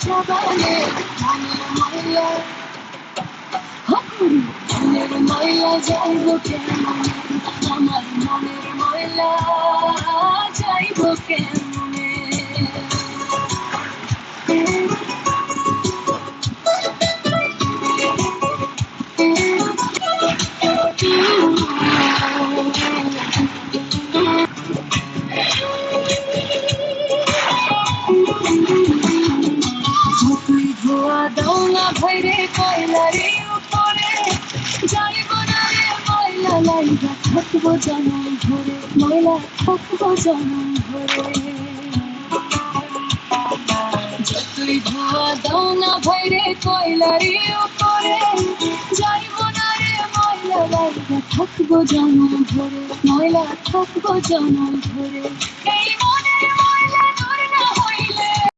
সাবানে মনের ময়লা হকুরি মনের ময়লা যাইব কেমনে আমার মনের ময়লা যাইব কেমনে ধোয়া দাও না ভৈরে কয়লারে উপরে যাইব না রে ময়লা লাইগা থাকবো জনম ধরে ময়লা থাকবো জনম ধরে যতই ধোয়া দাও না ভৈরে কয়লারে উপরে যাইব না রে ময়লা লাইগা থাকবো জনম ধরে ময়লা থাকবো জনম ধরে এই মনের